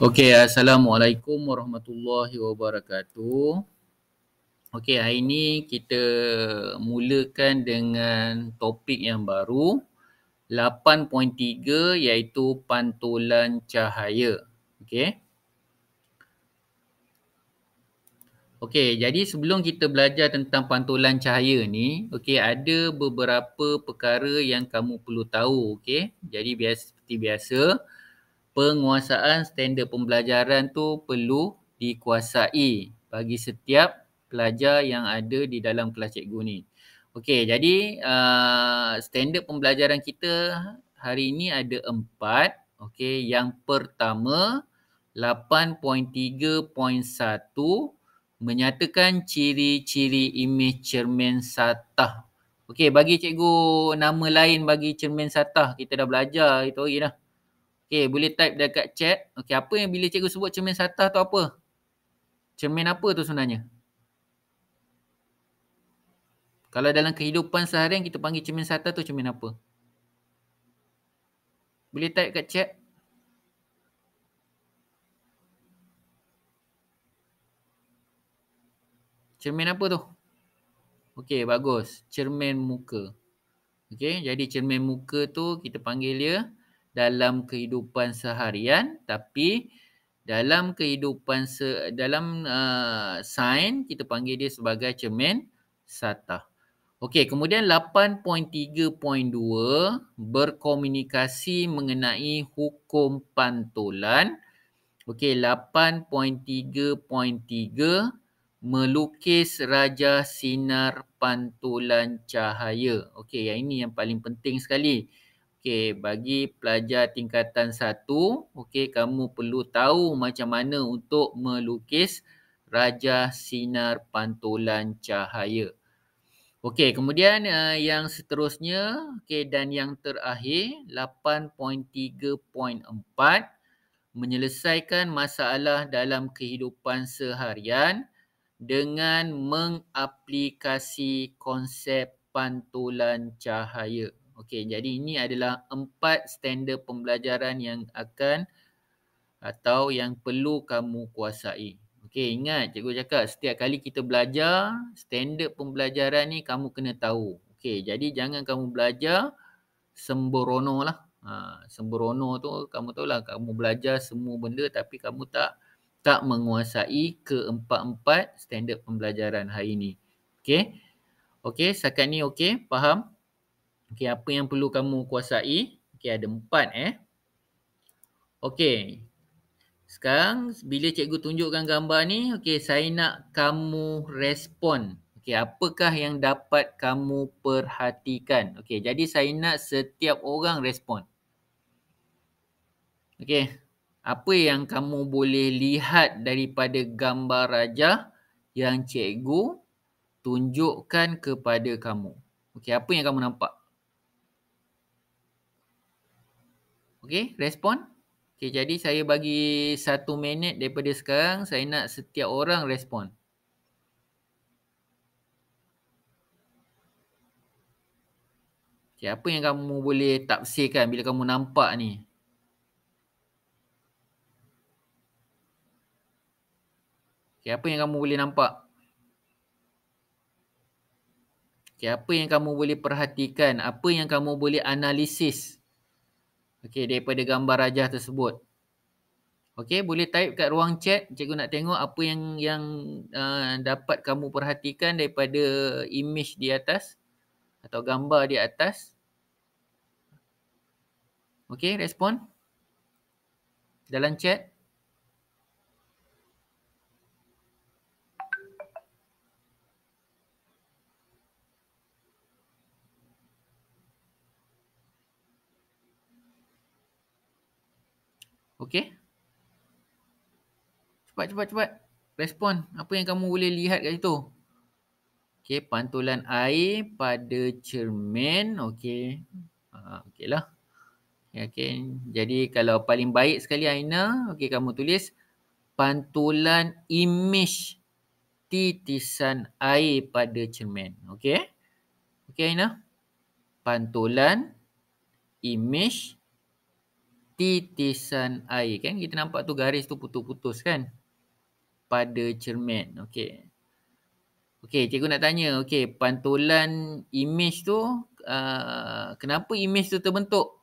Okey, Assalamualaikum warahmatullahi wabarakatuh. Okey, hari ini kita mulakan dengan topik yang baru, 8.3 iaitu pantulan cahaya. Okey. Okey, jadi sebelum kita belajar tentang pantulan cahaya ni, okey, ada beberapa perkara yang kamu perlu tahu, okey. Jadi seperti biasa, penguasaan standard pembelajaran tu perlu dikuasai bagi setiap pelajar yang ada di dalam kelas cikgu ni. Okey, jadi standard pembelajaran kita hari ini ada 4. Okey, yang pertama 8.3.1 menyatakan ciri-ciri imej cermin satah. Okey, bagi cikgu nama lain bagi cermin satah, kita dah belajar itu hari dah. Okey, boleh type dekat chat. Okey, apa yang bila cikgu sebut cermin satah tu apa? Cermin apa tu sebenarnya? Kalau dalam kehidupan seharian kita panggil cermin satah tu cermin apa? Boleh type kat chat. Cermin apa tu? Okey, bagus. Cermin muka. Okey, jadi cermin muka tu kita panggil dia dalam kehidupan seharian, tapi dalam kehidupan dalam sains kita panggil dia sebagai cermin satah. Okey, kemudian 8.3.2 berkomunikasi mengenai hukum pantulan. Okey, 8.3.3 melukis raja sinar pantulan cahaya. Okey, yang ini yang paling penting sekali. Okey, bagi pelajar tingkatan 1, okey, kamu perlu tahu macam mana untuk melukis raja sinar pantulan cahaya. Okey, kemudian yang seterusnya, okey, dan yang terakhir 8.3.4 menyelesaikan masalah dalam kehidupan seharian dengan mengaplikasi konsep pantulan cahaya. Okey, jadi ini adalah 4 standard pembelajaran yang akan atau yang perlu kamu kuasai. Okey, ingat cikgu cakap setiap kali kita belajar, standard pembelajaran ni kamu kena tahu. Okey, jadi jangan kamu belajar sembrono lah. Sembrono tu kamu tahulah, kamu belajar semua benda tapi kamu tak menguasai keempat-empat standard pembelajaran hari ni. Okey? Okey, setakat ni okey? Faham? Okey, apa yang perlu kamu kuasai? Okey, ada 4 Okey. Sekarang bila cikgu tunjukkan gambar ni, okey, saya nak kamu respon. Okey, apakah yang dapat kamu perhatikan? Okey, jadi saya nak setiap orang respon. Okey, apa yang kamu boleh lihat daripada gambar raja yang cikgu tunjukkan kepada kamu? Okey, apa yang kamu nampak? Okey, respon. Okey, jadi saya bagi 1 minit daripada sekarang, saya nak setiap orang respon. Okey, apa yang kamu boleh tafsirkan bila kamu nampak ni? Okey, apa yang kamu boleh nampak? Okey, apa yang kamu boleh perhatikan? Apa yang kamu boleh analisis? Okey, daripada gambar raja tersebut. Okey, boleh type kat ruang chat. Cikgu nak tengok apa yang dapat kamu perhatikan daripada imej di atas atau gambar di atas. Okey, respon dalam chat. Okey. Cepat. Respon. Apa yang kamu boleh lihat kat situ? Okey, pantulan air pada cermin. Okey. Okeylah. Okey. Jadi kalau paling baik sekali Aina, okey, kamu tulis pantulan imej titisan air pada cermin. Okey? Okey Aina? Pantulan imej titisan air. Kan kita nampak tu garis tu putus-putus kan? Pada cermin. Okey. Okey, cikgu nak tanya. Okey, pantulan image tu, kenapa image tu terbentuk?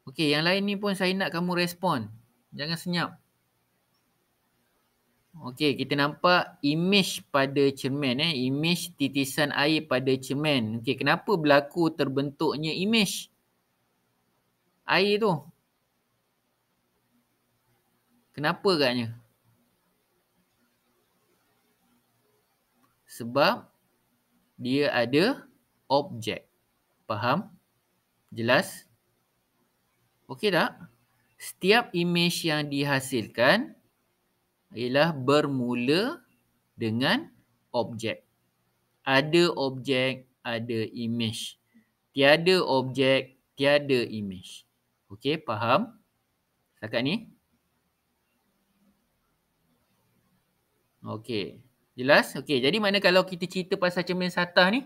Okey, yang lain ni pun saya nak kamu respon. Jangan senyap. Okey, kita nampak image pada cermin. Image titisan air pada cermin. Okey, kenapa berlaku terbentuknya image air tu? Kenapa agaknya? Sebab dia ada objek. Faham? Jelas? Okey tak? Setiap image yang dihasilkan ialah bermula dengan objek. Ada objek, ada image. Tiada objek, tiada image. Okey, faham? Setakat ni? Okey. Jelas? Okey, jadi mana kalau kita cerita pasal cermin Satah ni,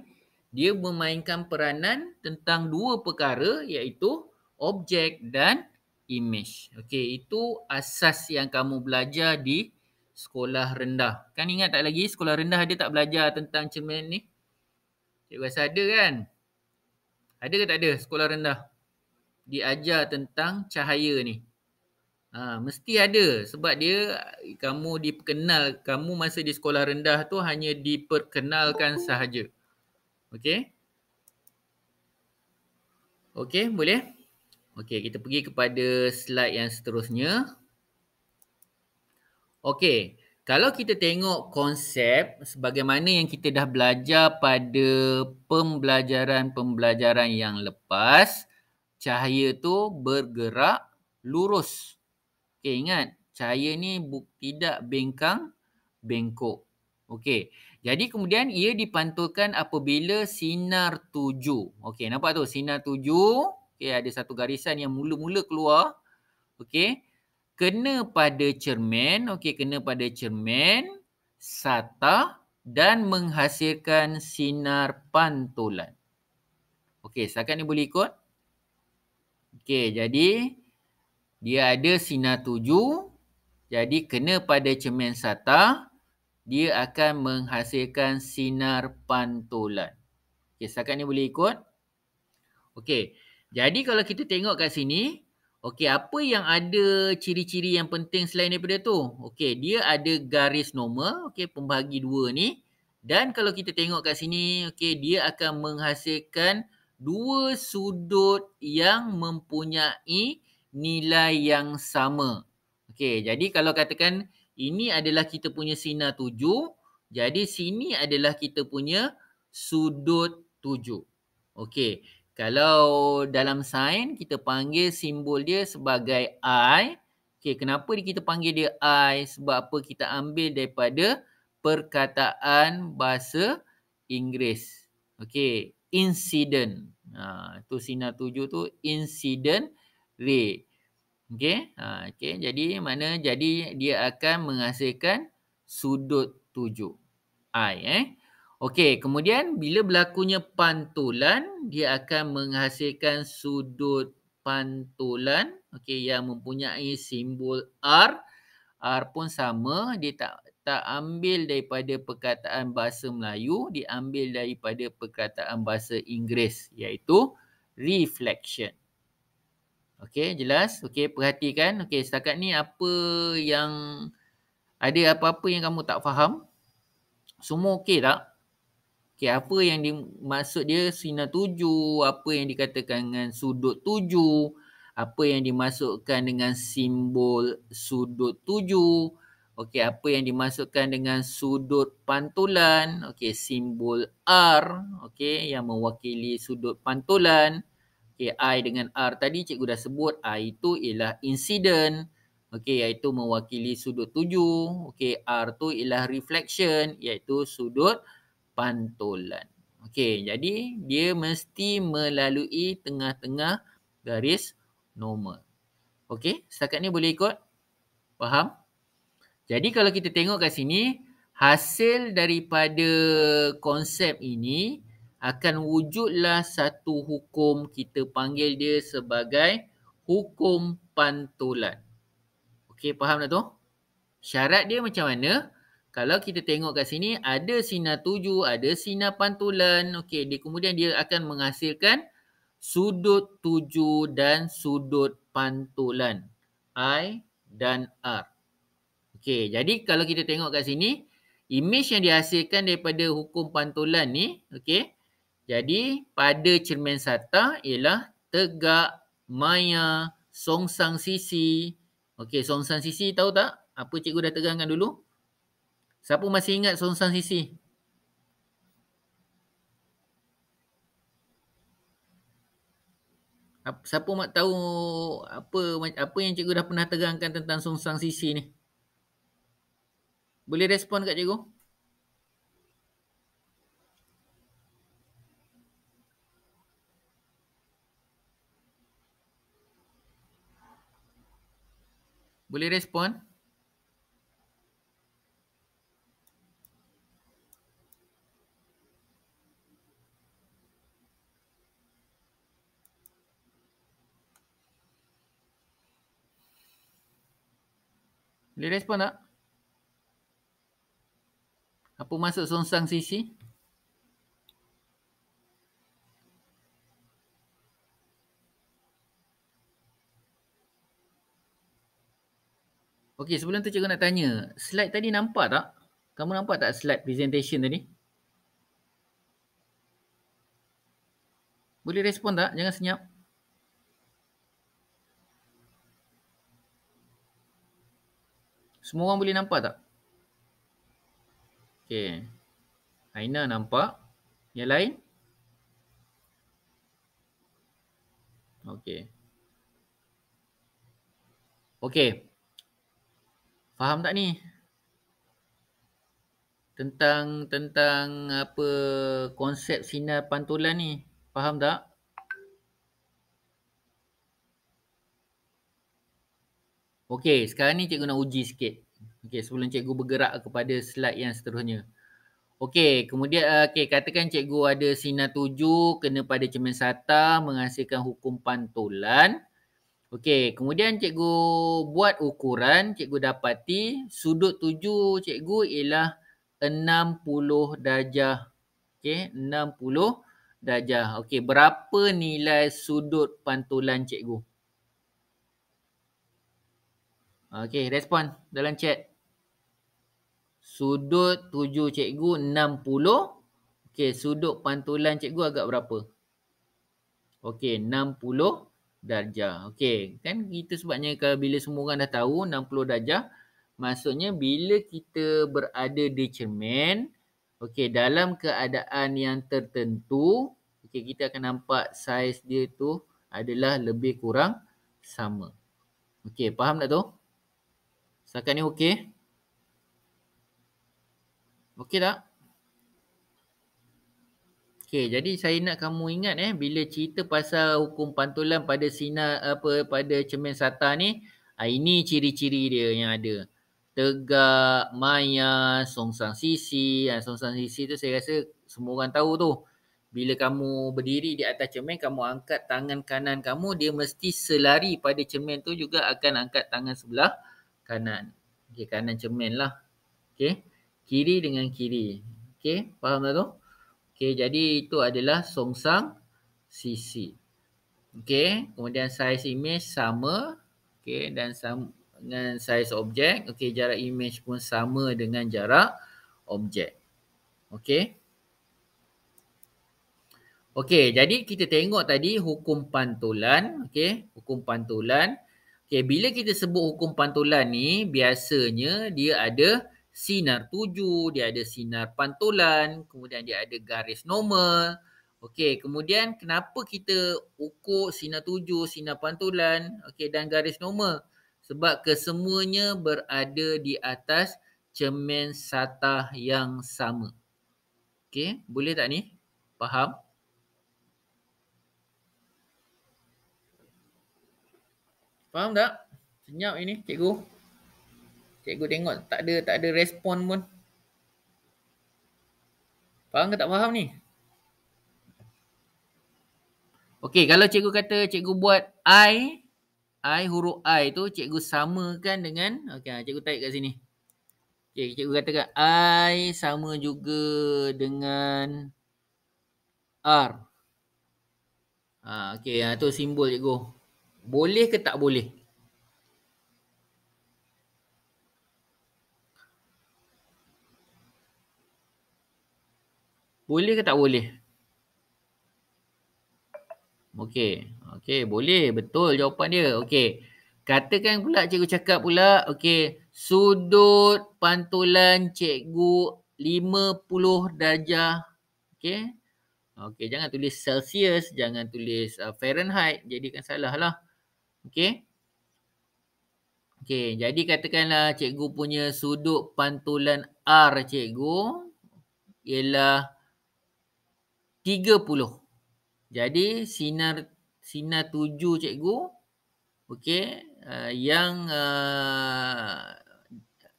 dia memainkan peranan tentang dua perkara iaitu objek dan image. Okey, itu asas yang kamu belajar di sekolah rendah. Kan ingat tak lagi sekolah rendah dia tak belajar tentang cermin ni? Cikgu rasa ada kan? Ada ke tak ada sekolah rendah? Diajar tentang cahaya ni. Mesti ada sebab dia kamu masa di sekolah rendah tu hanya diperkenalkan sahaja. Okey? Okey, boleh? Okey, kita pergi kepada slide yang seterusnya. Okey, kalau kita tengok konsep sebagaimana yang kita dah belajar pada pembelajaran yang lepas, cahaya tu bergerak lurus. Okey, ingat, cahaya ni tidak bengkok. Okey, jadi kemudian ia dipantulkan apabila sinar tuju. Okey, nampak tu sinar tuju. Okey, ada satu garisan yang mula-mula keluar. Okey, kena pada cermin. Okey, kena pada cermin Satah dan menghasilkan sinar pantulan. Okey, setakat ni boleh ikut? Okey, jadi dia ada sinar tuju. Jadi kena pada cermin Satah, dia akan menghasilkan sinar pantulan. Okey, setakat ni boleh ikut? Okey, jadi kalau kita tengok kat sini, okey, apa yang ada ciri-ciri yang penting selain daripada tu? Okey, dia ada garis normal, okey, pembahagi dua ni. Dan kalau kita tengok kat sini, okey, dia akan menghasilkan dua sudut yang mempunyai nilai yang sama. Okey, jadi kalau katakan ini adalah kita punya sinar tuju, jadi sini adalah kita punya sudut tuju. Okey, kalau dalam sains kita panggil simbol dia sebagai I. Okey, kenapa kita panggil dia I? Sebab apa? Kita ambil daripada perkataan bahasa Inggeris. Okey, incident. Tu sinar tuju tu incident ray. Okey, okey, jadi dia akan menghasilkan sudut tuju. I. Okey, kemudian bila berlakunya pantulan, dia akan menghasilkan sudut pantulan, okey, yang mempunyai simbol R. R pun sama, dia tak ambil daripada perkataan bahasa Melayu, diambil daripada perkataan bahasa Inggeris, iaitu reflection. Okey, jelas? Okey, perhatikan. Okey, setakat ni ada apa-apa yang kamu tak faham? Semua okey tak? Okey, apa yang dimaksud dia sinar tuju, apa yang dikatakan dengan sudut tuju, apa yang dimasukkan dengan simbol sudut tuju, okey, apa yang dimasukkan dengan sudut pantulan, okey, simbol R, okey, yang mewakili sudut pantulan. Okey, I dengan R tadi cikgu dah sebut, I itu ialah incident, okey, iaitu mewakili sudut tuju. Okey, R tu ialah reflection, iaitu sudut pantulan. Okey, jadi dia mesti melalui tengah-tengah garis normal. Okey, setakat ni boleh ikut? Faham? Jadi kalau kita tengok kat sini, hasil daripada konsep ini akan wujudlah satu hukum, kita panggil dia sebagai hukum pantulan. Okey, faham tak tu? Syarat dia macam mana? Kalau kita tengok kat sini, ada sinar tuju, ada sinar pantulan. Okey, kemudian dia akan menghasilkan sudut tuju dan sudut pantulan. I dan R. Okey, jadi kalau kita tengok kat sini, imej yang dihasilkan daripada hukum pantulan ni, okey. Jadi pada cermin sata ialah tegak, maya, songsang sisi. Okey, songsang sisi tahu tak? Apa cikgu dah terangkan dulu? Siapa masih ingat songsang sisi? Siapa tahu apa yang cikgu dah pernah terangkan tentang songsang sisi ni? Boleh respon kat cikgu? Boleh respon? Boleh respon tak? Apa maksud songsang sisi? Okey, sebelum tu cikgu nak tanya. Slide tadi nampak tak? Kamu nampak tak slide presentation tadi? Boleh respon tak? Jangan senyap. Semua orang boleh nampak tak? Okey. Aina nampak. Yang lain? Okey. Okey. Faham tak ni? Tentang apa konsep sinar pantulan ni. Faham tak? Okey, sekarang ni cikgu nak uji sikit. Okey, sebelum cikgu bergerak kepada slide yang seterusnya. Okey, kemudian katakan cikgu ada sinar tuju kena pada cermin sata menghasilkan hukum pantulan. Okey, kemudian cikgu buat ukuran, cikgu dapati sudut tuju cikgu ialah 60 darjah. Okey, 60 darjah. Okey, berapa nilai sudut pantulan cikgu? Okey, respon dalam chat. Sudut tuju cikgu 60. Okey, sudut pantulan cikgu agak berapa? Okey, 60 darjah. Okey, kan kita sebabnya kalau bila semua orang dah tahu 60 darjah, maksudnya bila kita berada di cermin, okey, dalam keadaan yang tertentu, okey, kita akan nampak saiz dia tu adalah lebih kurang sama. Okey, faham tak tu? Setakat ni okey? Okey tak? Okey, jadi saya nak kamu ingat bila cerita pasal hukum pantulan pada sinar pada cermin sata ni, ini ciri-ciri dia yang ada. Tegak, maya, songsang sisi. Songsang sisi tu saya rasa semua orang tahu tu. Bila kamu berdiri di atas cermin, kamu angkat tangan kanan kamu, dia mesti selari pada cermin tu juga akan angkat tangan sebelah kanan. Okey, kanan cermin lah. Okey, kiri dengan kiri. Okey, faham tak tu? Okey, jadi itu adalah songsang sisi. Okey, kemudian saiz imej sama. Okey, dan sama dengan saiz objek. Okey, jarak imej pun sama dengan jarak objek. Okey. Okey, jadi kita tengok tadi hukum pantulan. Okey, hukum pantulan. Okey, bila kita sebut hukum pantulan ni, biasanya dia ada sinar tuju, dia ada sinar pantulan, kemudian dia ada garis normal. Okey, kemudian kenapa kita ukur sinar tuju, sinar pantulan, okey, dan garis normal? Sebab kesemuanya berada di atas cermin satah yang sama. Okey, boleh tak ni? Faham? Faham tak? Senyap ini cikgu. Cikgu tengok tak ada respon pun. Faham ke tak faham ni? Okey, kalau cikgu kata cikgu buat I I, huruf I tu cikgu samakan dengan, okey, cikgu tarik kat sini. Okey, cikgu katakan I sama juga dengan R. Okey, tu simbol cikgu. Boleh ke tak boleh? Boleh ke tak boleh? Okey, boleh. Betul jawapan dia. Okey. Katakan pula cikgu cakap pula, okey, sudut pantulan cikgu 50 darjah. Okey. Okey, jangan tulis Celsius, jangan tulis Fahrenheit, jadikan salah lah. Okey. Okey, jadi katakanlah cikgu punya sudut pantulan R cikgu ialah 30. Jadi sinar 7 cikgu, okey, yang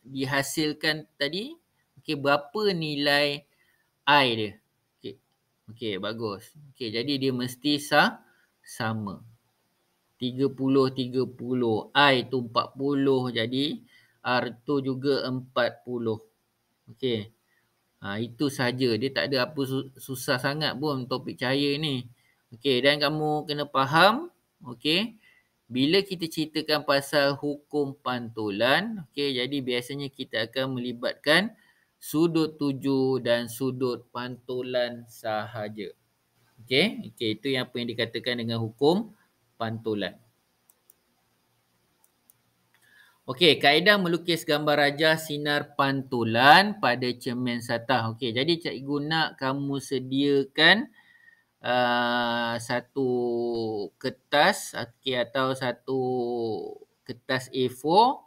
dihasilkan tadi, okey, berapa nilai I dia? Okey. Okey, bagus. Okey, jadi dia mesti sama. 30. I tu 40, jadi R tu juga 40. Okey. Itu saja. Dia tak ada apa susah sangat pun topik cahaya ni. Okey, dan kamu kena faham, okey, bila kita ceritakan pasal hukum pantulan, okey, jadi biasanya kita akan melibatkan sudut tuju dan sudut pantulan sahaja. Okey, itu yang apa yang dikatakan dengan hukum pantulan. Okey, kaedah melukis gambar rajah sinar pantulan pada cermin satah. Okey, jadi cikgu nak kamu sediakan satu kertas, okey, atau satu kertas A4.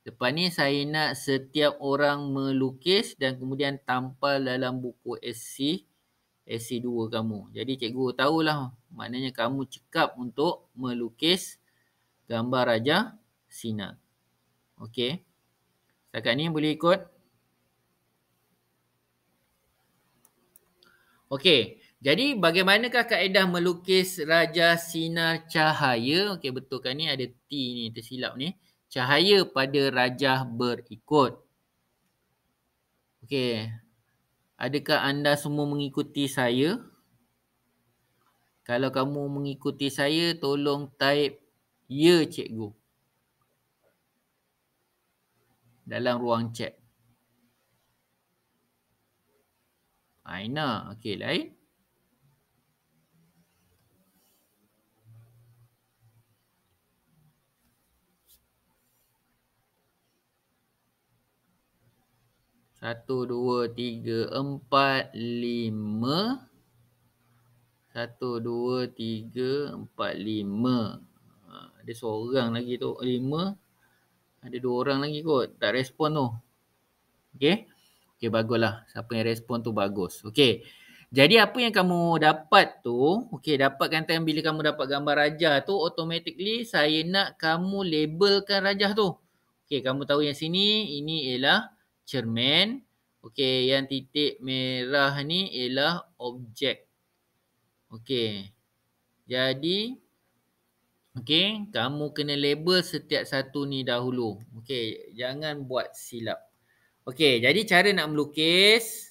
Lepas ni saya nak setiap orang melukis dan kemudian tampal dalam buku SC2 kamu. Jadi cikgu tahulah maknanya kamu cekap untuk melukis gambar rajah sinar. Okey. Setakat ni boleh ikut? Okey. Jadi bagaimanakah kaedah melukis rajah sinar cahaya? Okey, betul kan ni ada T ni tersilap ni. Cahaya pada rajah berikut. Okey. Adakah anda semua mengikuti saya? Kalau kamu mengikuti saya, tolong type ya cikgu dalam ruang chat. Aina, okey, lain. Satu, dua, tiga, empat, lima. 1, 2, 3, 4, 5. Ada seorang lagi tu. 5. Ada 2 orang lagi kot. Tak respon tu. Okey. Okey, baguslah. Siapa yang respon tu bagus. Okey. Jadi apa yang kamu dapat tu, okey, dapatkan time bila kamu dapat gambar rajah tu, automatically saya nak kamu labelkan rajah tu. Okey, kamu tahu yang sini, ini ialah cermin. Okey, yang titik merah ni ialah objek. Okey. Jadi, okey, kamu kena label setiap satu ni dahulu. Okey, jangan buat silap. Okey, jadi cara nak melukis.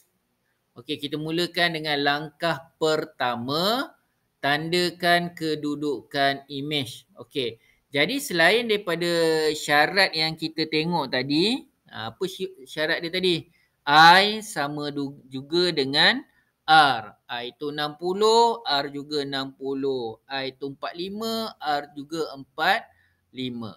Okey, kita mulakan dengan langkah pertama. Tandakan kedudukan imej. Okey, jadi selain daripada syarat yang kita tengok tadi, apa syarat dia tadi? I sama juga dengan R. I tu 60, R juga 60. I tu 45, R juga 45.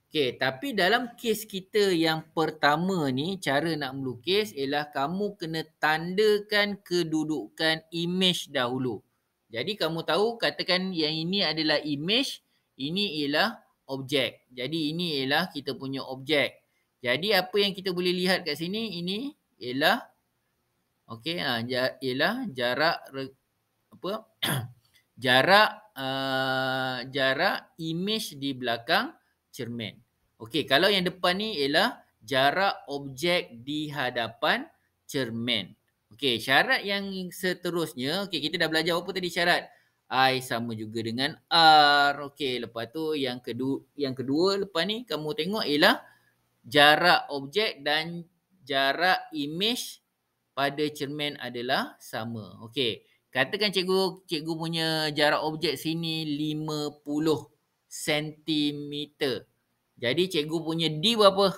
Okey, tapi dalam kes kita yang pertama ni, cara nak melukis ialah kamu kena tandakan kedudukan imej dahulu. Jadi kamu tahu, katakan yang ini adalah imej, ini ialah objek. Jadi ini ialah kita punya objek. Jadi apa yang kita boleh lihat kat sini, ini ialah okey, ialah jarak jarak imej di belakang cermin. Okey, kalau yang depan ni ialah jarak objek di hadapan cermin. Okey, syarat yang seterusnya, okey, kita dah belajar apa tadi syarat? I sama juga dengan R. Okey, lepas tu yang kedua lepas ni kamu tengok ialah jarak objek dan jarak imej pada cermin adalah sama. Okey, katakan cikgu punya jarak objek sini 50 sentimeter. Jadi cikgu punya D berapa?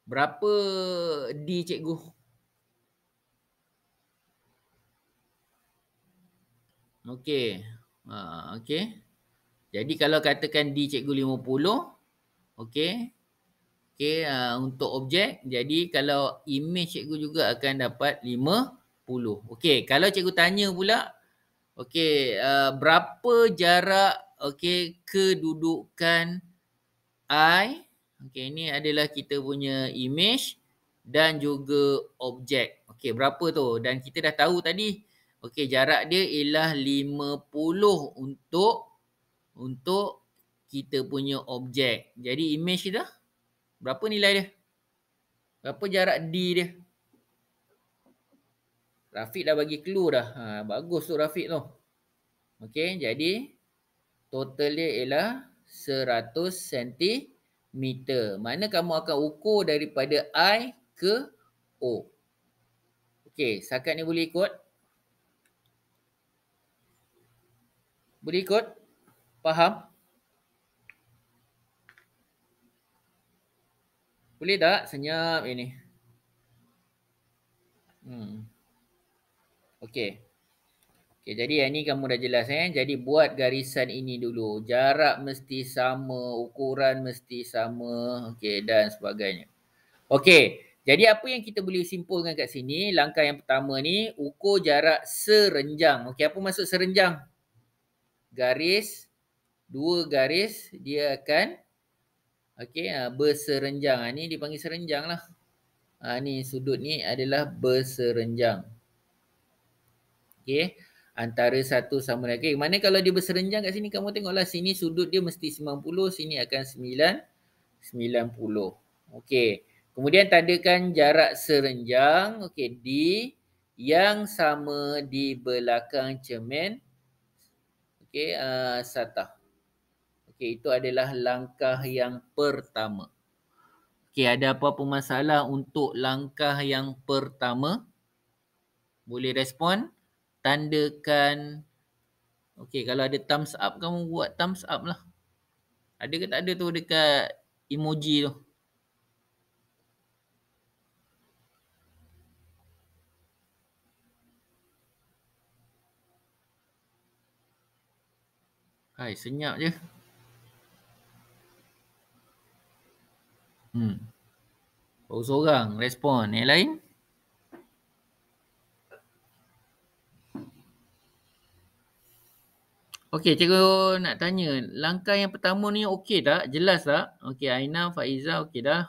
Berapa D cikgu? Okey. Okey. Jadi kalau katakan D cikgu 50, okey. Okey, untuk objek, jadi kalau imej cikgu juga akan dapat 50. Okey, kalau cikgu tanya pula, okey, berapa jarak kedudukan I, okey, ini adalah kita punya imej dan juga objek. Okey, berapa tu? Dan kita dah tahu tadi, okey, jarak dia ialah 50 untuk kita punya objek. Jadi imej kita berapa nilai dia? Berapa jarak D dia? Rafiq dah bagi clue dah. Bagus tu Rafiq tu. Okey, jadi total dia ialah 100 sentimeter. Mana kamu akan ukur daripada I ke O. Okey, setakat ni boleh ikut? Boleh ikut? Faham? Boleh tak? Senyap ini. Okey. Okey, jadi yang ni kamu dah jelas Jadi buat garisan ini dulu. Jarak mesti sama, ukuran mesti sama, okey, dan sebagainya. Okey, jadi apa yang kita boleh simpulkan kat sini, langkah yang pertama ni ukur jarak serenjang. Okey, apa maksud serenjang? Garis, dua garis dia akan berserenjang. Ni dipanggil serenjang lah. Ni sudut ni adalah berserenjang. Okey. Antara satu sama lain. Okay, mana kalau dia berserenjang kat sini, kamu tengoklah sini sudut dia mesti 90, sini akan 90. Okey. Kemudian tandakan jarak serenjang, okey, D yang sama di belakang cermin, okey, satah. Okey, itu adalah langkah yang pertama. Okey, ada apa-apa masalah untuk langkah yang pertama? Boleh respon? Tandakan. Okey, kalau ada thumbs up, kamu buat thumbs up lah. Ada ke tak ada tu dekat emoji tu? Hai, senyap je. Baru seorang respon. Yang lain? Okey, cikgu nak tanya. Langkah yang pertama ni okey tak? Jelas tak? Okey, Aina, Faiza okey dah.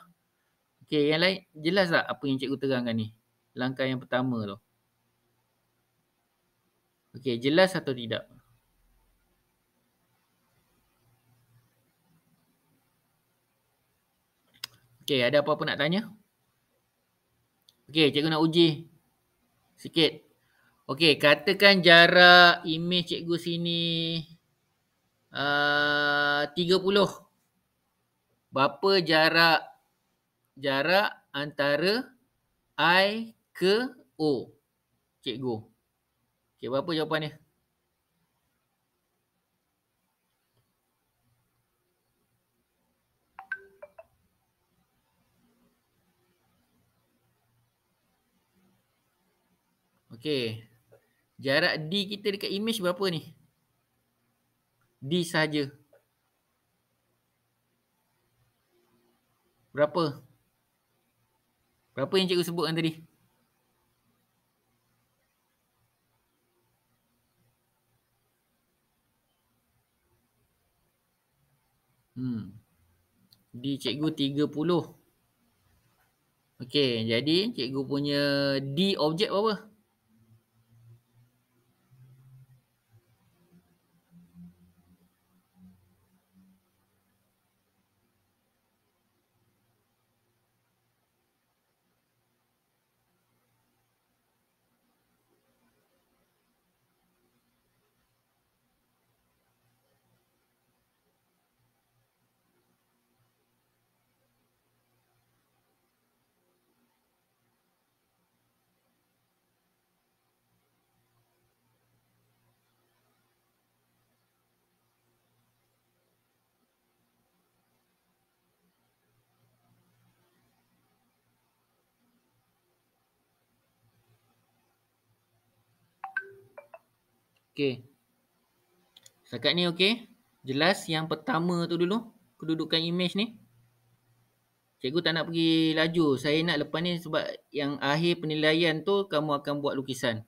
Okey, yang lain jelas tak apa yang cikgu terangkan ni? Langkah yang pertama tu. Okey, jelas atau tidak? Okey, ada apa-apa nak tanya? Okey, cikgu nak uji sikit. Okey, katakan jarak imej cikgu sini 30. Berapa jarak antara I ke O, cikgu? Okey, berapa jawapan dia? Okey. Jarak D kita dekat imej berapa ni? D saja. Berapa? Berapa yang cikgu sebutkan tadi? D cikgu 30. Okey, jadi cikgu punya D objek berapa? Okey. Setakat ni okey? Jelas yang pertama tu dulu, kedudukan image ni? Cikgu tak nak pergi laju. Saya nak lepas ni sebab yang akhir penilaian tu kamu akan buat lukisan.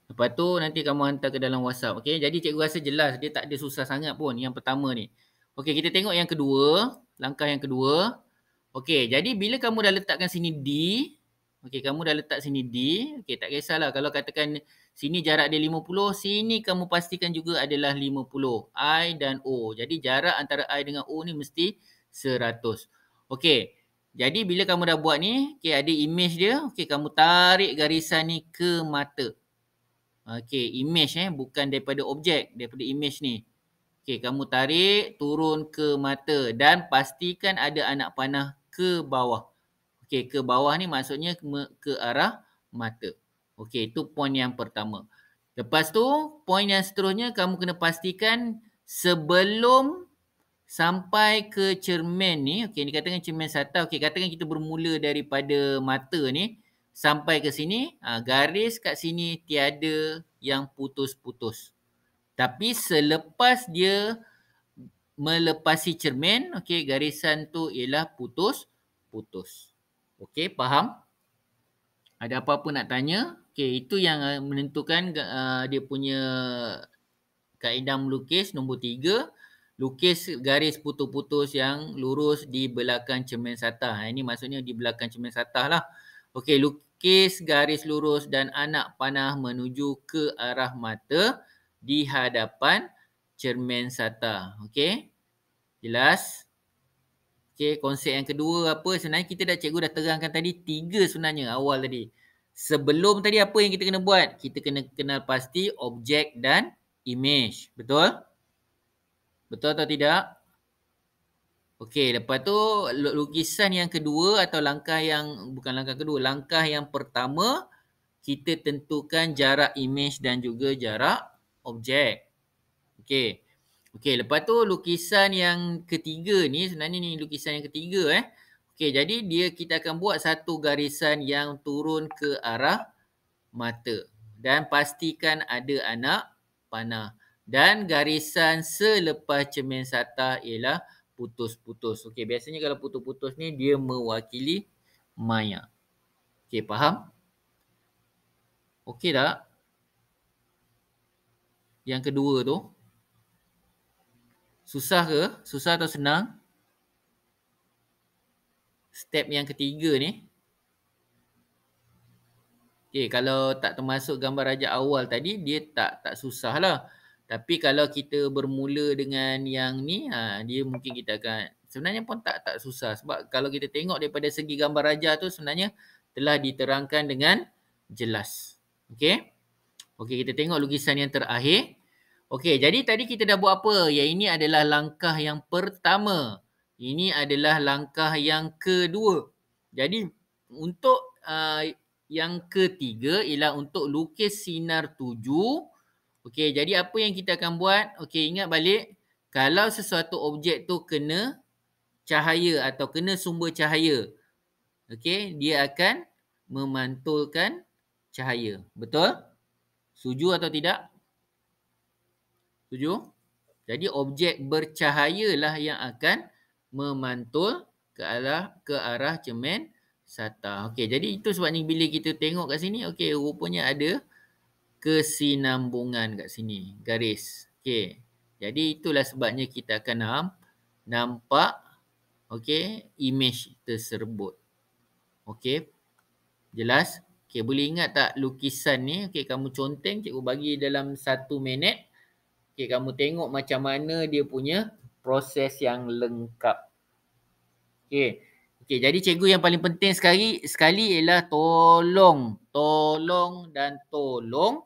Lepas tu nanti kamu hantar ke dalam WhatsApp. Okey, jadi cikgu rasa jelas. Dia tak ada susah sangat pun yang pertama ni. Okey, kita tengok yang kedua. Langkah yang kedua. Okey, jadi bila kamu dah letakkan sini D. Okey, kamu dah letak sini D. Okey, tak kisahlah. Kalau katakan sini jarak dia 50. Sini kamu pastikan juga adalah 50. I dan O. Jadi jarak antara I dengan O ni mesti 100. Okey, jadi bila kamu dah buat ni. Okey, ada image dia. Okey, kamu tarik garisan ni ke mata. Okey, image bukan daripada objek, daripada image ni. Okey, kamu tarik turun ke mata dan pastikan ada anak panah ke bawah. Okey, ke bawah ni maksudnya ke arah mata. Okey, itu poin yang pertama. Lepas tu, poin yang seterusnya kamu kena pastikan sebelum sampai ke cermin ni. Okey, dikatakan cermin sata. Okey, katakan kita bermula daripada mata ni sampai ke sini. Garis kat sini tiada yang putus-putus. Tapi selepas dia melepasi cermin, okey, garisan tu ialah putus-putus. Okey, faham? Ada apa-apa nak tanya? Okey, itu yang menentukan dia punya kaedah melukis nombor 3. Lukis garis putus-putus yang lurus di belakang cermin satah. Ini maksudnya di belakang cermin satah lah. Okey, lukis garis lurus dan anak panah menuju ke arah mata di hadapan cermin satah. Okey, jelas? Okey, konsep yang kedua apa? Sebenarnya kita cikgu dah terangkan tadi 3 sebenarnya awal tadi. Sebelum tadi apa yang kita kena buat? Kita kena kenal pasti objek dan image. Betul? Betul atau tidak? Okey, lepas tu lukisan yang kedua atau langkah yang, bukan langkah kedua, langkah yang pertama, kita tentukan jarak image dan juga jarak objek. Okey. Okey, lepas tu lukisan yang ketiga ni, sebenarnya ni lukisan yang ketiga Okey, jadi kita akan buat satu garisan yang turun ke arah mata. Dan pastikan ada anak panah. Dan garisan selepas cermin satah ialah putus-putus. Okey, biasanya kalau putus-putus ni dia mewakili maya. Okey, faham? Okey tak? Yang kedua tu. Susah ke? Susah atau senang? Step yang ketiga ni. Okey, kalau tak termasuk gambar raja awal tadi, dia tak susah lah. Tapi kalau kita bermula dengan yang ni, dia mungkin kita akan, sebenarnya pun tak susah. Sebab kalau kita tengok daripada segi gambar raja tu sebenarnya telah diterangkan dengan jelas. Okey? Okey, kita tengok lukisan yang terakhir. Okey, jadi tadi kita dah buat apa? Yang ini adalah langkah yang pertama. Ini adalah langkah yang kedua. Jadi, untuk yang ketiga ialah untuk lukis sinar 7. Okey, jadi apa yang kita akan buat? Okey, ingat balik. Kalau sesuatu objek tu kena cahaya atau kena sumber cahaya. Okey, dia akan memantulkan cahaya. Betul? Setuju atau tidak? Setuju? Jadi objek bercahayalah yang akan memantul ke arah cermin satah. Okey, jadi itu sebabnya bila kita tengok kat sini, okey, rupanya ada kesinambungan kat sini, garis. Okey. Jadi itulah sebabnya kita akan nampak okey, image tersebut. Okey. Jelas? Okey, boleh ingat tak lukisan ni? Okey, kamu conteng, cikgu bagi dalam 1 minit. Okey, kamu tengok macam mana dia punya proses yang lengkap. Okey. Okey, jadi cikgu yang paling penting sekali ialah tolong dan tolong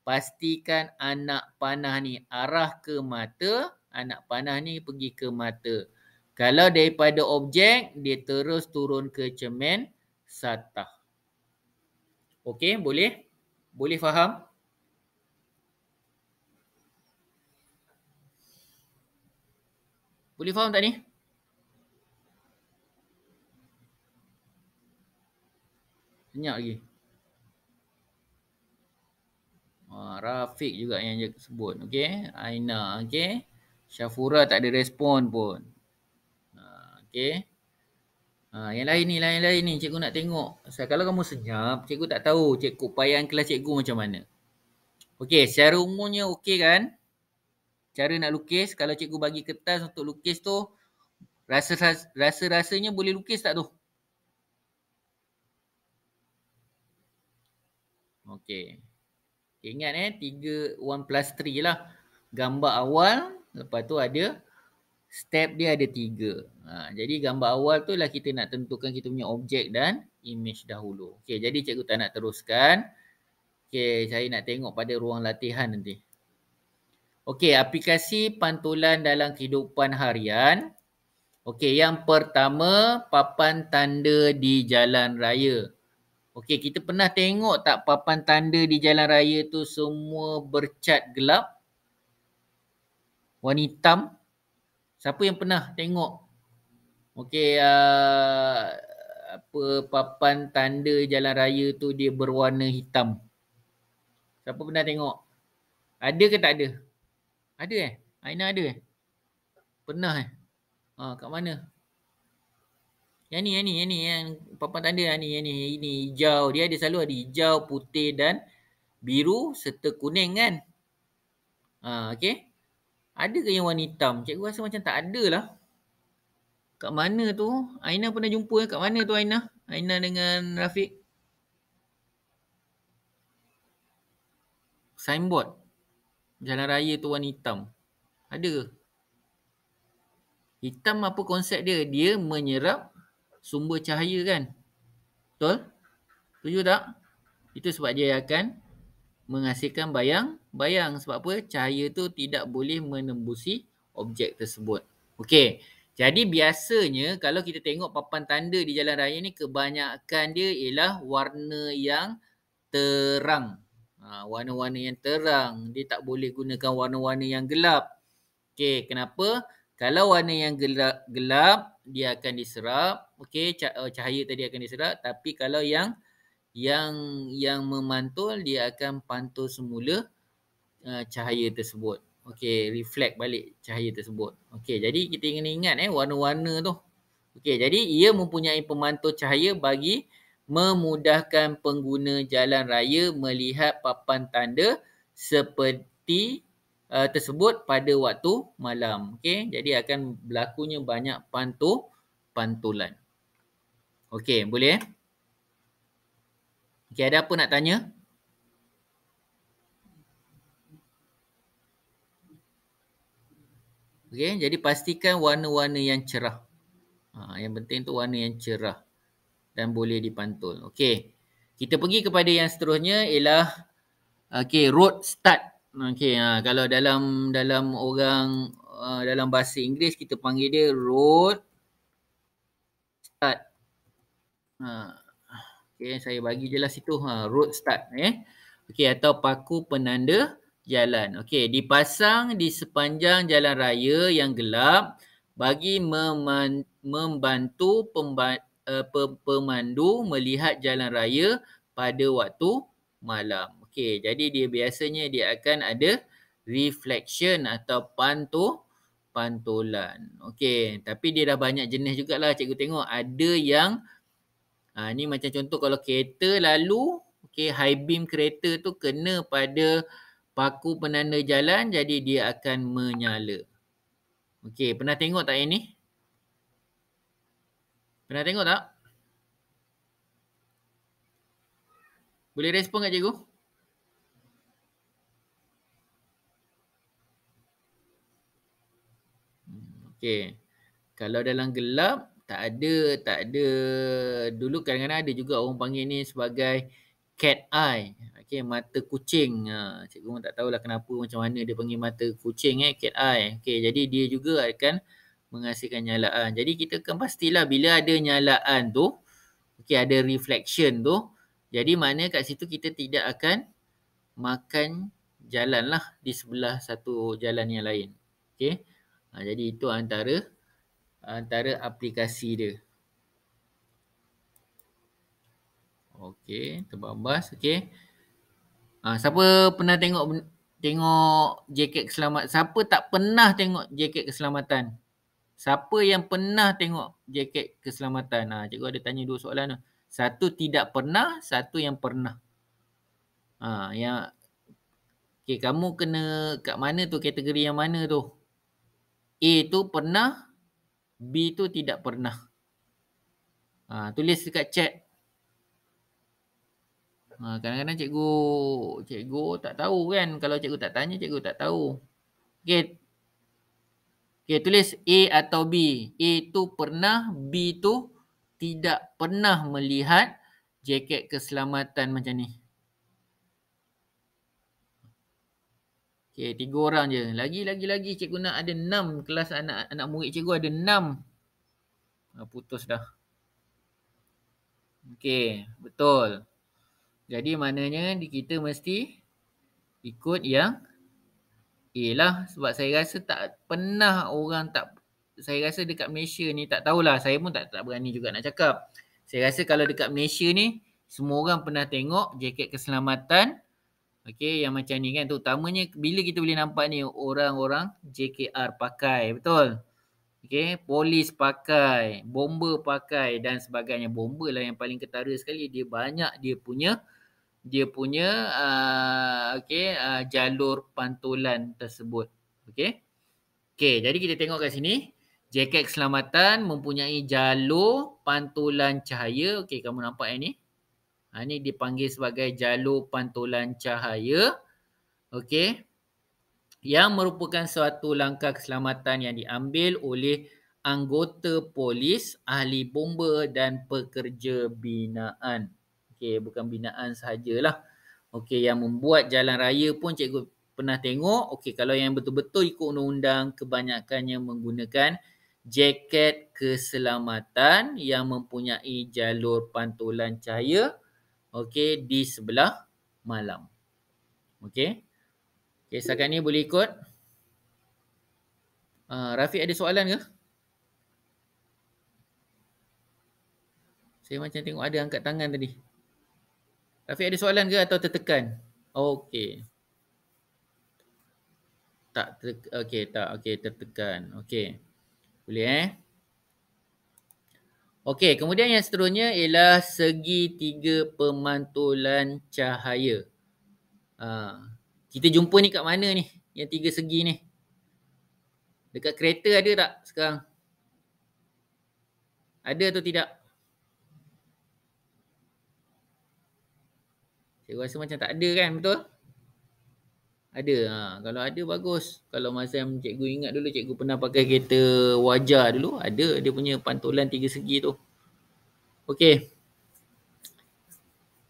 pastikan anak panah ni arah ke mata, anak panah ni pergi ke mata. Kalau daripada objek, dia terus turun ke cermin satah. Okey, boleh? Boleh faham? Boleh faham tak ni? Senyap lagi. Rafiq juga yang sebut. Okey. Aina. Okey. Syafura tak ada respon pun. Okey. Yang lain ni cikgu nak tengok. Kalau kamu senyap, cikgu tak tahu cikgu upayahan kelas cikgu macam mana. Okey, secara umumnya okey kan? Cara nak lukis, kalau cikgu bagi kertas untuk lukis tu, rasa-rasanya boleh lukis tak tu? Okey. Ingat 3 1 plus 3 lah. Gambar awal, lepas tu ada step dia ada 3. Jadi gambar awal tu lah kita nak tentukan kita punya objek dan image dahulu. Okey, jadi cikgu tak nak teruskan. Okey, saya nak tengok pada ruang latihan nanti. Okey, aplikasi pantulan dalam kehidupan harian. Okey, yang pertama, papan tanda di jalan raya. Okey, kita pernah tengok tak papan tanda di jalan raya tu semua bercat gelap? Warna hitam. Siapa yang pernah tengok? Okey, apa papan tanda jalan raya tu dia berwarna hitam? Siapa pernah tengok? Ada ke tak ada? Ada Aina ada Pernah kat mana? Yang ni yang papan tanda ini hijau. Dia ada selalu ada hijau, putih dan biru serta kuning kan? Okey. Ada ke yang warna hitam? Cikgu rasa macam tak ada lah. Kat mana tu? Aina pernah jumpa kat mana tu Aina? Aina dengan Rafiq? Signboard. Jalan raya tu warna hitam. Ada ke? Hitam apa konsep dia? Dia menyerap sumber cahaya kan? Betul? Setuju tak? Itu sebab dia akan menghasilkan bayang-bayang. Sebab apa? Cahaya tu tidak boleh menembusi objek tersebut. Okey. Jadi biasanya kalau kita tengok papan tanda di jalan raya ni, kebanyakan dia ialah warna yang terang. Warna-warna yang terang. Dia tak boleh gunakan warna-warna yang gelap. Okey, kenapa? Kalau warna yang gelap dia akan diserap. Okey, cahaya tadi akan diserap. Tapi kalau yang memantul, dia akan pantul semula cahaya tersebut. Okey, reflect balik cahaya tersebut. Okey, jadi kita kena ingat warna-warna tu. Okey, jadi ia mempunyai pemantul cahaya bagi memudahkan pengguna jalan raya melihat papan tanda seperti tersebut pada waktu malam. Okey, jadi akan berlakunya banyak pantulan. Okey, boleh Okey, ada apa nak tanya? Okey, jadi pastikan warna-warna yang cerah. Yang penting tu warna yang cerah dan boleh dipantul. Okey. Kita pergi kepada yang seterusnya ialah road start. Okey, kalau dalam orang dalam bahasa Inggeris kita panggil dia road start. Okey, saya bagi jelas situ road start Okey, atau paku penanda jalan. Okey, dipasang di sepanjang jalan raya yang gelap bagi membantu pemandu melihat jalan raya pada waktu malam. Okey, jadi dia biasanya dia akan ada reflection atau pantulan. Okey, tapi dia dah banyak jenis jugalah cikgu tengok. Ada yang ni macam contoh kalau kereta lalu, okey, high beam kereta tu kena pada paku penanda jalan, jadi dia akan menyala. Okey, pernah tengok tak yang ni? Pernah tengok tak? Boleh respon tak cikgu? Okey. Kalau dalam gelap, tak ada. Dulu kadang-kadang ada juga orang panggil ni sebagai cat eye. Okey, mata kucing. Cikgu pun tak tahulah kenapa macam mana dia panggil mata kucing cat eye. Okey, jadi dia juga akan menghasilkan nyalaan. Jadi kita kan pastilah bila ada nyalaan tu, okey, ada reflection tu, jadi maknanya kat situ kita tidak akan makan jalan lah di sebelah satu jalan yang lain. Okey. Jadi itu antara aplikasi dia. Okey, terbabas. Okey. Siapa pernah tengok jaket keselamatan? Siapa tak pernah tengok jaket keselamatan? Siapa yang pernah tengok jaket keselamatan? Cikgu ada tanya 2 soalan tu. Satu tidak pernah, satu yang pernah. Yang okey, kamu kena kat mana tu, kategori yang mana tu? A tu pernah, B tu tidak pernah. Tulis dekat chat. Kadang-kadang cikgu tak tahu kan. Kalau cikgu tak tanya, cikgu tak tahu. Okey. Okey, tulis A atau B. A tu pernah, B tu tidak pernah melihat jaket keselamatan macam ni. Okey, 3 orang je. Lagi cikgu nak ada 6. Kelas anak murid cikgu ada 6. Putus dah. Okey, betul. Jadi maknanya kita mesti ikut yang A lah. Sebab saya rasa tak pernah orang tak, saya rasa dekat Malaysia ni tak tahulah. Saya pun tak berani juga nak cakap. Saya rasa kalau dekat Malaysia ni, semua orang pernah tengok jaket keselamatan. Okey, yang macam ni kan. Terutamanya bila kita boleh nampak ni orang-orang JKR pakai. Betul? Okey, polis pakai, bomber pakai dan sebagainya. Bomber lah yang paling ketara sekali. Dia banyak dia punya jalur pantulan tersebut. Okey. Okey, jadi kita tengok kat sini. Jaket keselamatan mempunyai jalur pantulan cahaya. Okey, kamu nampak yang ni? Ini dipanggil sebagai jalur pantulan cahaya. Okey. Yang merupakan suatu langkah keselamatan yang diambil oleh anggota polis, ahli bomba dan pekerja binaan. Okey, bukan binaan sahajalah. Okey, yang membuat jalan raya pun cikgu pernah tengok. Okey, kalau yang betul-betul ikut undang-undang, kebanyakannya menggunakan jaket keselamatan yang mempunyai jalur pantulan cahaya. Okey, di sebelah malam. Okey. Okey, setakat ni boleh ikut. Rafiq ada soalan ke? Saya macam tengok ada angkat tangan tadi. Rafiq ada soalan ke atau tertekan? Okey. Okey, tertekan. Okey. Boleh Okey, kemudian yang seterusnya ialah segitiga pemantulan cahaya. Kita jumpa ni kat mana ni? Yang 3 segi ni. Dekat kereta ada tak sekarang? Ada atau tidak? Saya rasa macam tak ada kan, betul? Ada. Kalau ada bagus. Kalau masa yang cikgu ingat dulu, cikgu pernah pakai kereta Wajar dulu. Ada dia punya pantulan 3 segi tu. Okey.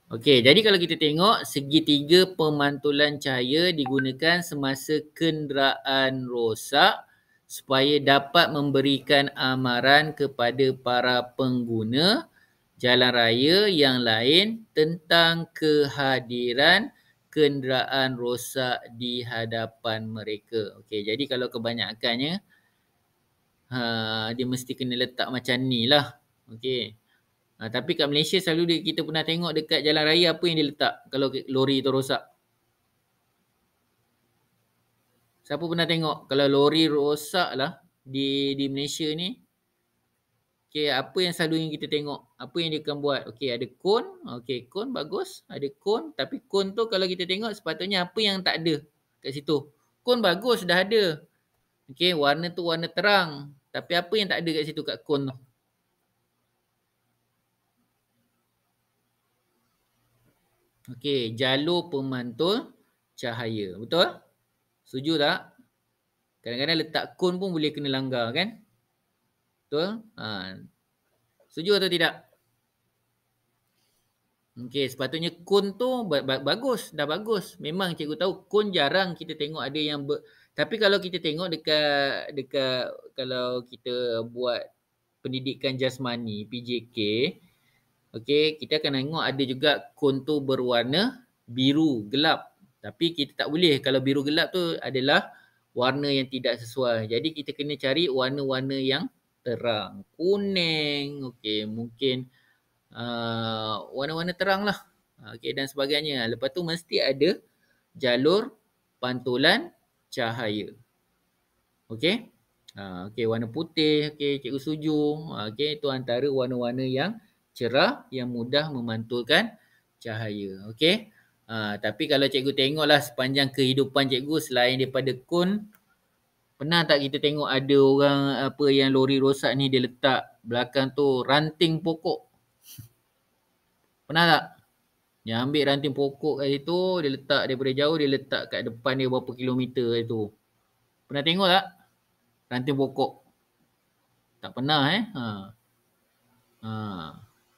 Okey, jadi kalau kita tengok segitiga pemantulan cahaya digunakan semasa kenderaan rosak supaya dapat memberikan amaran kepada para pengguna jalan raya yang lain tentang kehadiran kenderaan rosak di hadapan mereka. Okey, jadi kalau kebanyakannya dia mesti kena letak macam ni lah. Okey. Tapi kat Malaysia selalu kita pernah tengok dekat jalan raya apa yang dia letak kalau lori tu rosak. Siapa pernah tengok kalau lori rosak lah di Malaysia ni? Okey, apa yang selalu yang kita tengok? Apa yang dia akan buat? Okey, ada kon. Okey, kon bagus. Ada kon. Tapi kon tu kalau kita tengok sepatutnya apa yang tak ada kat situ? Kon bagus dah ada. Okey, warna tu warna terang. Tapi apa yang tak ada kat situ kat kon tu? Okey, jalur pemantul cahaya. Betul? Setuju tak? Kadang-kadang letak kon pun boleh kena langgar kan? Betul? Setuju atau tidak? Okey, sepatutnya kon tu bagus. Dah bagus. Memang cikgu tahu kon jarang kita tengok ada yang tapi kalau kita tengok dekat kalau kita buat pendidikan jasmani PJK, okey, kita akan tengok ada juga kon tu berwarna biru gelap. Tapi kita tak boleh kalau biru gelap tu adalah warna yang tidak sesuai. Jadi kita kena cari warna-warna yang terang. Kuning, okey, mungkin warna-warna terang lah. Okey, dan sebagainya. Lepas tu mesti ada jalur pantulan cahaya. Okey. Okey, warna putih, okey, cikgu setuju. Okey, itu antara warna-warna yang cerah yang mudah memantulkan cahaya. Okey. Tapi kalau cikgu tengoklah sepanjang kehidupan cikgu selain daripada kon, pernah tak kita tengok ada orang apa yang lori rosak ni dia letak belakang tu ranting pokok? Pernah tak? Dia ambil ranting pokok kat situ, dia letak daripada jauh, dia letak kat depan dia berapa kilometer kat situ. Pernah tengok tak? Ranting pokok. Tak pernah Ha.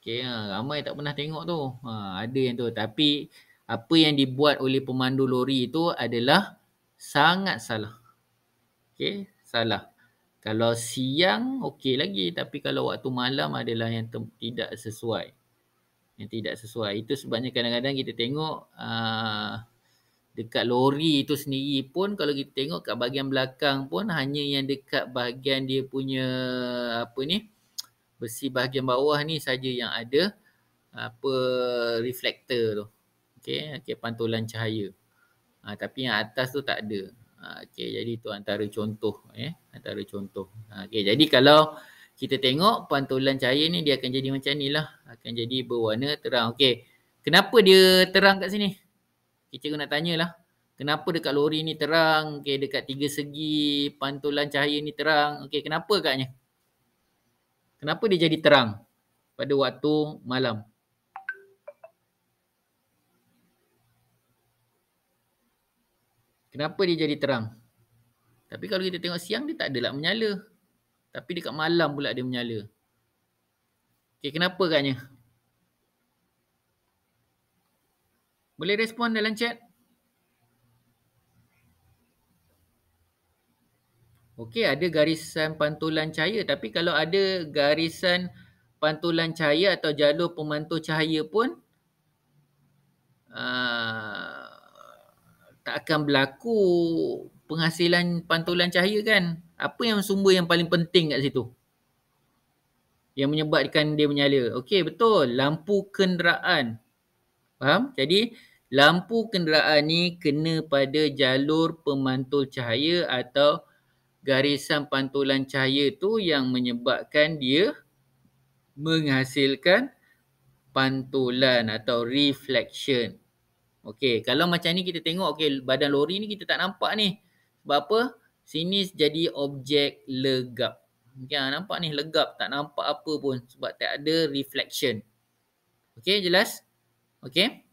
Okey, ramai tak pernah tengok tu. Ada yang tu. Tapi apa yang dibuat oleh pemandu lori itu adalah sangat salah. Okey, salah. Kalau siang okey lagi, tapi kalau waktu malam adalah yang tidak sesuai. Yang tidak sesuai. Itu sebabnya kadang-kadang kita tengok dekat lori itu sendiri pun kalau kita tengok kat bahagian belakang pun hanya yang dekat bahagian dia punya apa ni, besi bahagian bawah ni saja yang ada apa reflektor tu. Okey, pantulan cahaya. Tapi yang atas tu tak ada. Okey, jadi tu antara contoh antara contoh. Okey, jadi kalau kita tengok pantulan cahaya ni dia akan jadi macam ni lah, akan jadi berwarna terang. Okey. Kenapa dia terang kat sini? Cikgu nak tanyalah. Kenapa dekat lori ni terang? Okey, dekat tiga segi pantulan cahaya ni terang. Okey, kenapa agaknya? Kenapa dia jadi terang pada waktu malam? Kenapa dia jadi terang? Tapi kalau kita tengok siang dia tak adalah menyala. Tapi dekat malam pula dia menyala. Okey, kenapa agaknya? Boleh respon dalam chat? Okey, ada garisan pantulan cahaya. Tapi kalau ada garisan pantulan cahaya atau jalur pemantul cahaya pun tak akan berlaku penghasilan pantulan cahaya kan. Apa yang sumber yang paling penting kat situ? Yang menyebabkan dia menyala. Okey, betul. Lampu kenderaan. Faham? Jadi, lampu kenderaan ni kena pada jalur pemantul cahaya atau garisan pantulan cahaya tu yang menyebabkan dia menghasilkan pantulan atau reflection. Okey, kalau macam ni kita tengok okey badan lori ni kita tak nampak ni. Sebab apa? Sini jadi objek legap. Okey, nampak ni legap, tak nampak apa pun sebab tak ada reflection. Okey, jelas? Okey.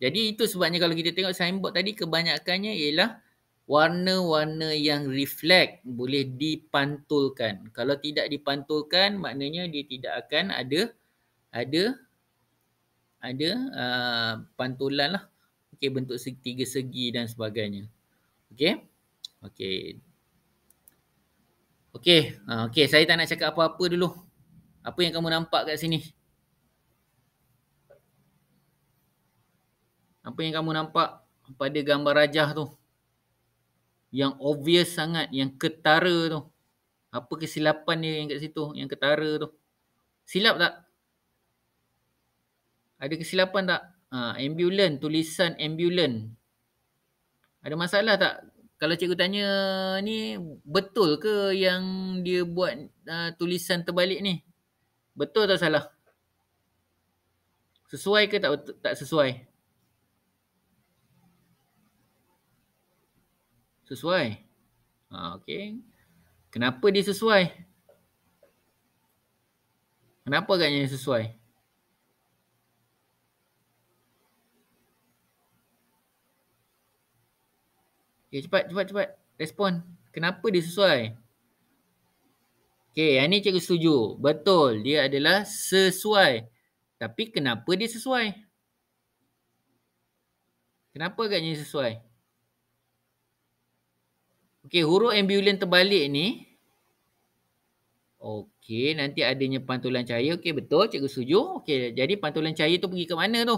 Jadi itu sebabnya kalau kita tengok signboard tadi kebanyakannya ialah warna-warna yang reflect boleh dipantulkan. Kalau tidak dipantulkan maknanya dia tidak akan ada pantulan lah. Okey, bentuk tiga segi dan sebagainya. Okey. Okey. Okey, saya tak nak cakap apa-apa dulu. Apa yang kamu nampak kat sini? Apa yang kamu nampak pada gambar rajah tu? Yang obvious sangat, yang ketara tu. Apa kesilapan dia yang kat situ, yang ketara tu? Silap tak? Ada kesilapan tak? Ambulan, tulisan ambulan. Ada masalah tak? Kalau cikgu tanya ni, betul ke yang dia buat tulisan terbalik ni? Betul atau salah? Sesuai ke tak sesuai? Sesuai. Okey. Kenapa dia sesuai? Kenapa agaknya dia sesuai? Okay, cepat. Respon. Kenapa dia sesuai? Okey, yang ni cikgu setuju. Betul, dia adalah sesuai. Tapi kenapa dia sesuai? Kenapa agaknya dia sesuai? Okey, huruf ambulan terbalik ni. Okey, nanti adanya pantulan cahaya. Okey, betul, cikgu setuju. Okey, jadi pantulan cahaya tu pergi ke mana tu?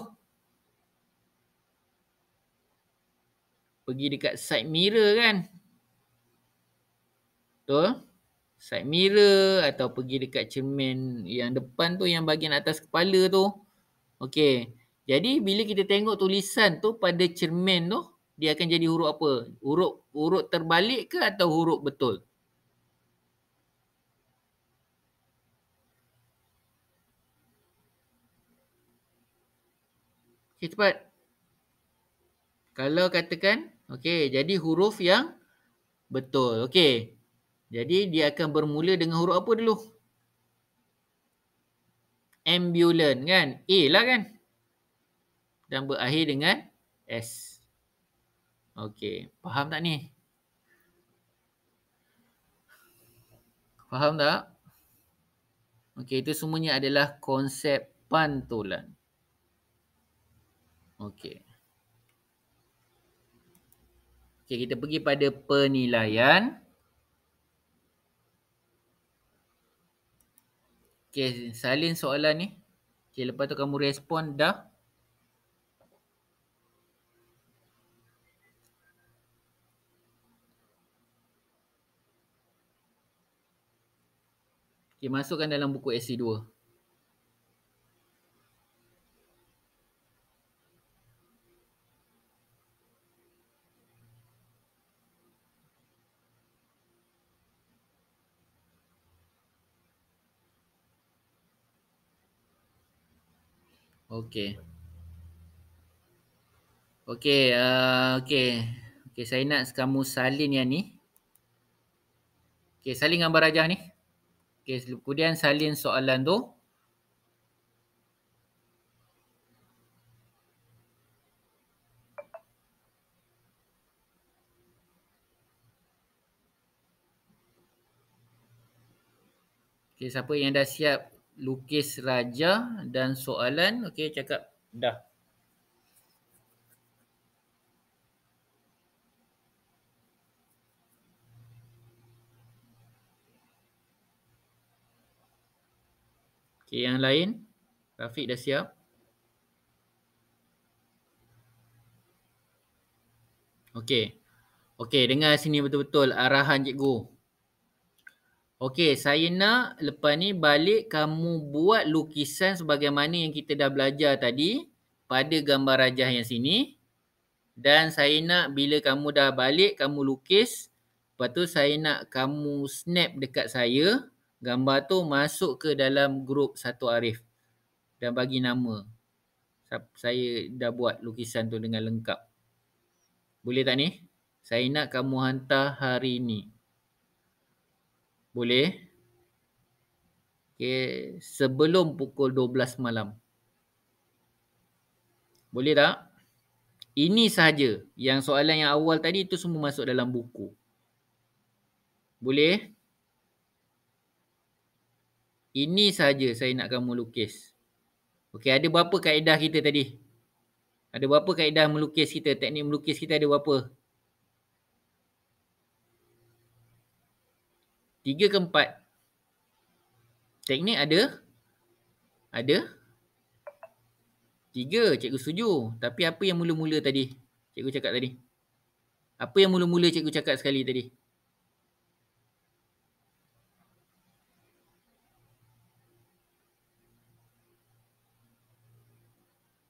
Pergi dekat side mirror kan? Betul? Side mirror atau pergi dekat cermin yang depan tu, yang bahagian atas kepala tu. Okey. Jadi bila kita tengok tulisan tu pada cermin tu, dia akan jadi huruf apa? Huruf terbalik ke atau huruf betul? Okey, cepat. Kalau katakan, okey, jadi huruf yang betul. Okey. Jadi dia akan bermula dengan huruf apa dulu? Ambulan kan? A lah kan? Dan berakhir dengan S. Okey, faham tak ni? Faham tak? Okey, itu semuanya adalah konsep pantulan. Okey. Okey, kita pergi pada penilaian. Okey, salin soalan ni. Okey, lepas tu kamu respon dah. Okey, masukkan dalam buku SC 2. Okey. Okey, okey. Okey, saya nak kamu salin yang ni. Okey, salin gambar rajah ni. Okey, kemudian salin soalan tu. Okey, siapa yang dah siap lukis rajah dan soalan, okey, cakap dah. Okey, yang lain? Rafiq dah siap? Okey. Okey, dengar sini betul-betul arahan cikgu. Okey, saya nak lepas ni balik kamu buat lukisan sebagaimana yang kita dah belajar tadi pada gambar rajah yang sini. Dan saya nak bila kamu dah balik, kamu lukis. Lepas tu saya nak kamu snap dekat saya. Gambar tu masuk ke dalam grup Satu Arif. Dan bagi nama. Saya dah buat lukisan tu dengan lengkap. Boleh tak ni? Saya nak kamu hantar hari ni. Boleh? Okay. Sebelum pukul 12 malam. Boleh tak? Ini sahaja. Yang soalan yang awal tadi itu semua masuk dalam buku. Boleh? Ini sahaja saya nak kamu lukis. Okey, ada berapa kaedah kita tadi? Ada berapa kaedah melukis kita? Teknik melukis kita ada berapa? 3 ke 4? Teknik ada? Ada? 3, cikgu setuju. Tapi apa yang mula-mula tadi? Cikgu cakap tadi. Apa yang mula-mula cikgu cakap sekali tadi?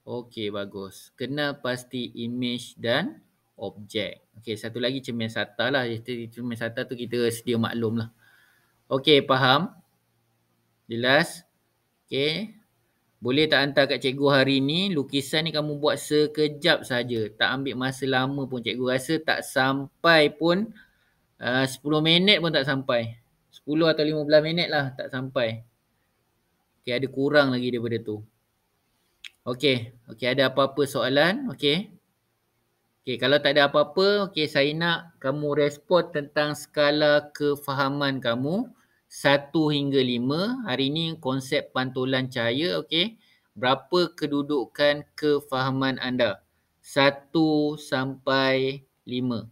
Okey, bagus. Kenal pasti image dan objek. Okey, satu lagi cermin sata lah. Cermin sata tu kita sedia maklum lah. Okey, faham? Jelas? Okey. Boleh tak hantar kat cikgu hari ni? Lukisan ni kamu buat sekejap saja. Tak ambil masa lama pun. Cikgu rasa tak sampai pun 10 minit pun tak sampai. 10 atau 15 minit lah tak sampai. Okey, ada kurang lagi daripada tu. Okey. Okey, ada apa-apa soalan? Okey. Okey, kalau tak ada apa-apa, okey, saya nak kamu respon tentang skala kefahaman kamu 1 hingga 5. Hari ni konsep pantulan cahaya, okey. Berapa kedudukan kefahaman anda? 1 sampai 5.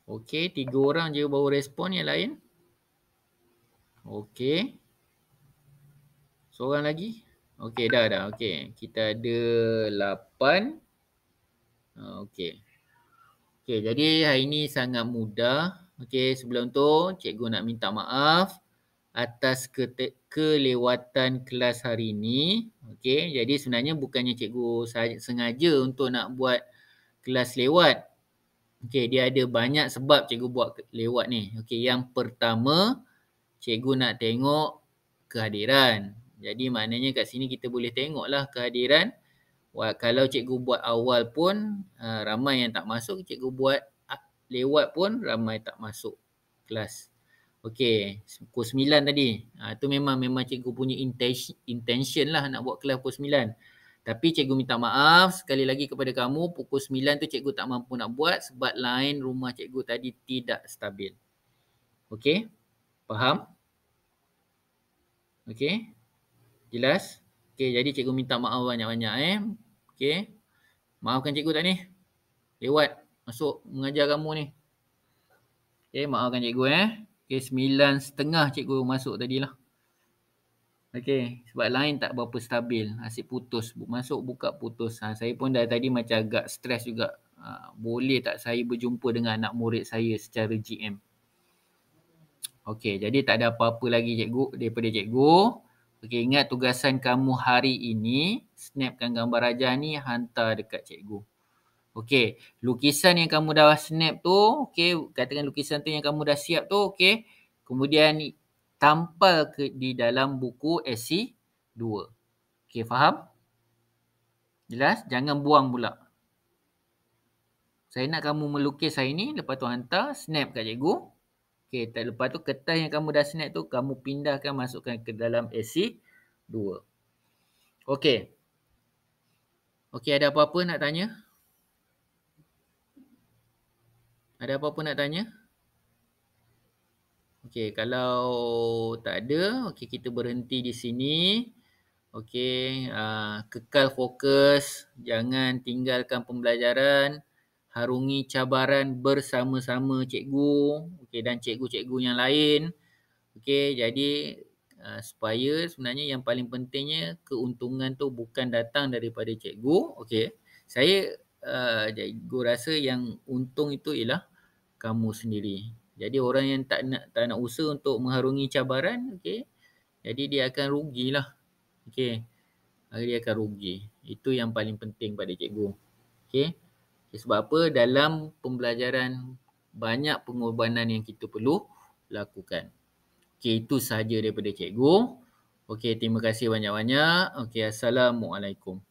Okey, 3 orang je baru respon, yang lain? Okey. Seorang lagi? Okey, dah. Okey, kita ada 8. Okey. Okey, jadi hari ni sangat mudah. Okey, sebelum tu cikgu nak minta maaf. atas kelewatan kelas hari ini. Okey, jadi sebenarnya bukannya cikgu sengaja untuk nak buat kelas lewat. Okey, dia ada banyak sebab cikgu buat lewat ni. Okey, yang pertama, cikgu nak tengok kehadiran. Jadi maknanya kat sini kita boleh tengoklah kehadiran. Kalau cikgu buat awal pun ramai yang tak masuk, cikgu buat lewat pun ramai tak masuk kelas. Okey, pukul 9 tadi. Tu memang cikgu punya intention lah nak buat kelas pukul 9. Tapi cikgu minta maaf sekali lagi kepada kamu, pukul 9 tu cikgu tak mampu nak buat sebab line rumah cikgu tadi tidak stabil. Okey? Faham? Okey? Jelas? Okey, jadi cikgu minta maaf banyak-banyak Okey? Maafkan cikgu tak ni? Lewat masuk mengajar kamu ni. Okey, maafkan cikgu Okey, 9.30 cikgu masuk tadilah. Okey, sebab line tak berapa stabil. Asyik putus. Masuk buka putus. Saya pun dah tadi macam agak stres juga. Boleh tak saya berjumpa dengan anak murid saya secara GM? Okey, jadi tak ada apa-apa lagi cikgu daripada cikgu. Okey, ingat tugasan kamu hari ini, snapkan gambar rajah ni, hantar dekat cikgu. Okey, lukisan yang kamu dah snap tu, okey, katakan lukisan tu yang kamu dah siap tu, okey. Kemudian tampal di dalam buku SC 2. Okey, faham? Jelas? Jangan buang pula. Saya nak kamu melukis hari ni, lepas tu hantar, snap kat cikgu. Okey, lepas tu kertas yang kamu dah snap tu, kamu pindahkan, masukkan ke dalam SC 2. Okey. Okey, ada apa-apa nak tanya? Ada apa-apa nak tanya? Okey, kalau tak ada, okey kita berhenti di sini. Okey, kekal fokus, jangan tinggalkan pembelajaran, harungi cabaran bersama-sama cikgu, okey, dan cikgu-cikgu yang lain. Okey, jadi supaya sebenarnya yang paling pentingnya keuntungan tu bukan datang daripada cikgu. Okey, saya cikgu rasa yang untung itu ialah kamu sendiri. Jadi orang yang tak nak usaha untuk mengharungi cabaran, okey, jadi dia akan rugilah. Okey, dia akan rugi. Itu yang paling penting pada cikgu. Okey. Sebab apa? Dalam pembelajaran banyak pengorbanan yang kita perlu lakukan. Okey, itu sahaja daripada cikgu. Okey, terima kasih banyak-banyak. Okey, Assalamualaikum.